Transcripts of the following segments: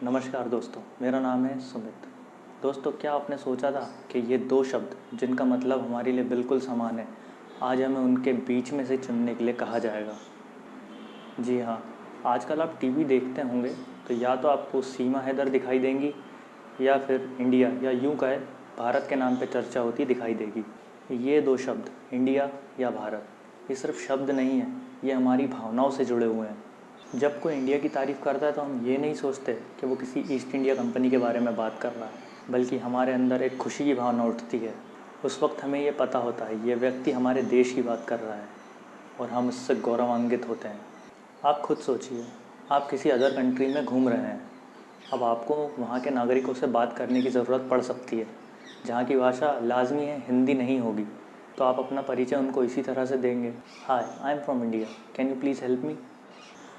नमस्कार दोस्तों, मेरा नाम है सुमित। दोस्तों, क्या आपने सोचा था कि ये दो शब्द जिनका मतलब हमारे लिए बिल्कुल समान है, आज हमें उनके बीच में से चुनने के लिए कहा जाएगा? जी हाँ, आजकल आप टीवी देखते होंगे तो या तो आपको सीमा हैदर दिखाई देंगी या फिर इंडिया या यूँ कहे भारत के नाम पे चर्चा होती दिखाई देगी। ये दो शब्द इंडिया या भारत, ये सिर्फ शब्द नहीं है, ये हमारी भावनाओं से जुड़े हुए हैं। जब कोई इंडिया की तारीफ़ करता है तो हम ये नहीं सोचते कि वो किसी ईस्ट इंडिया कंपनी के बारे में बात कर रहा है, बल्कि हमारे अंदर एक खुशी की भावना उठती है। उस वक्त हमें ये पता होता है ये व्यक्ति हमारे देश की बात कर रहा है और हम इससे गौरवान्वित होते हैं। आप खुद सोचिए, आप किसी अदर कंट्री में घूम रहे हैं। अब आपको वहाँ के नागरिकों से बात करने की ज़रूरत पड़ सकती है, जहाँ की भाषा लाजमी है हिंदी नहीं होगी, तो आप अपना परिचय उनको इसी तरह से देंगे, hi I am from India, can you please help me.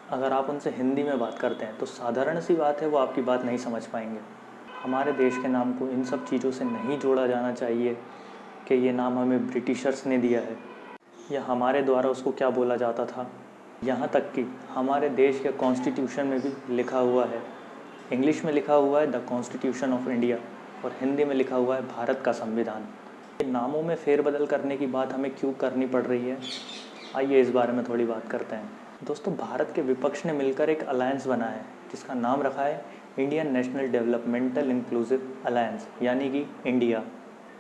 अगर आप उनसे हिंदी में बात करते हैं तो साधारण सी बात है, वो आपकी बात नहीं समझ पाएंगे। हमारे देश के नाम को इन सब चीज़ों से नहीं जोड़ा जाना चाहिए कि ये नाम हमें ब्रिटिशर्स ने दिया है या हमारे द्वारा उसको क्या बोला जाता था। यहाँ तक कि हमारे देश के कॉन्स्टिट्यूशन में भी लिखा हुआ है, इंग्लिश में लिखा हुआ है द कॉन्स्टिट्यूशन ऑफ इंडिया और हिंदी में लिखा हुआ है भारत का संविधान। ये नामों में फेरबदल करने की बात हमें क्यों करनी पड़ रही है, आइए इस बारे में थोड़ी बात करते हैं। दोस्तों, भारत के विपक्ष ने मिलकर एक अलायंस बनाया है जिसका नाम रखा है Indian national developmental inclusive alliance, यानी कि इंडिया।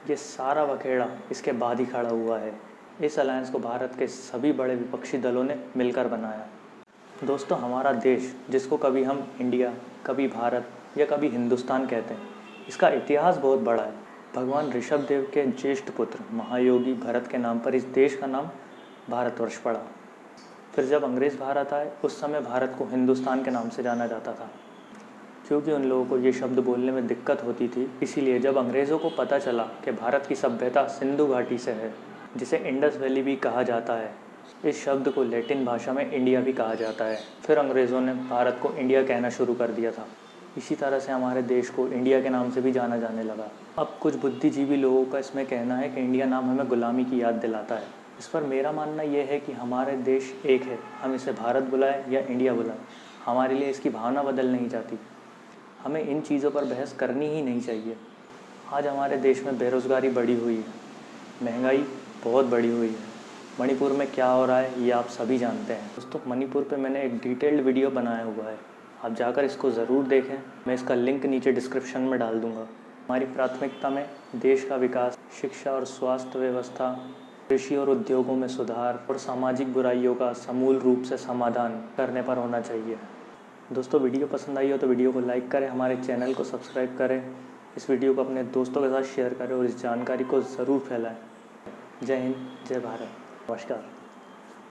ये सारा बखेड़ा इसके बाद ही खड़ा हुआ है। इस अलायंस को भारत के सभी बड़े विपक्षी दलों ने मिलकर बनाया। दोस्तों, हमारा देश, जिसको कभी हम इंडिया, कभी भारत या कभी हिंदुस्तान कहते हैं, इसका इतिहास बहुत बड़ा है। भगवान ऋषभ देव के ज्येष्ठ पुत्र महायोगी भरत के नाम पर इस देश का नाम भारतवर्ष पड़ा। फिर जब अंग्रेज़ भारत आए, उस समय भारत को हिंदुस्तान के नाम से जाना जाता था, क्योंकि उन लोगों को ये शब्द बोलने में दिक्कत होती थी। इसीलिए जब अंग्रेज़ों को पता चला कि भारत की सभ्यता सिंधु घाटी से है, जिसे इंडस वैली भी कहा जाता है, इस शब्द को लैटिन भाषा में इंडिया भी कहा जाता है, फिर अंग्रेज़ों ने भारत को इंडिया कहना शुरू कर दिया था। इसी तरह से हमारे देश को इंडिया के नाम से भी जाना जाने लगा। अब कुछ बुद्धिजीवी लोगों का इसमें कहना है कि इंडिया नाम हमें गुलामी की याद दिलाता है। इस पर मेरा मानना ये है कि हमारे देश एक है, हम इसे भारत बुलाएं या इंडिया बुलाएं, हमारे लिए इसकी भावना बदल नहीं जाती। हमें इन चीज़ों पर बहस करनी ही नहीं चाहिए। आज हमारे देश में बेरोज़गारी बढ़ी हुई है, महंगाई बहुत बढ़ी हुई है। मणिपुर में क्या हो रहा है ये आप सभी जानते हैं। दोस्तों, मणिपुर पे मैंने एक डिटेल्ड वीडियो बनाया हुआ है, आप जाकर इसको ज़रूर देखें। मैं इसका लिंक नीचे डिस्क्रिप्शन में डाल दूँगा। हमारी प्राथमिकता में देश का विकास, शिक्षा और स्वास्थ्य व्यवस्था, कृषि और उद्योगों में सुधार और सामाजिक बुराइयों का समूल रूप से समाधान करने पर होना चाहिए। दोस्तों, वीडियो पसंद आई हो तो वीडियो को लाइक करें, हमारे चैनल को सब्सक्राइब करें, इस वीडियो को अपने दोस्तों के साथ शेयर करें और इस जानकारी को ज़रूर फैलाएं। जय हिंद, जय भारत, नमस्कार।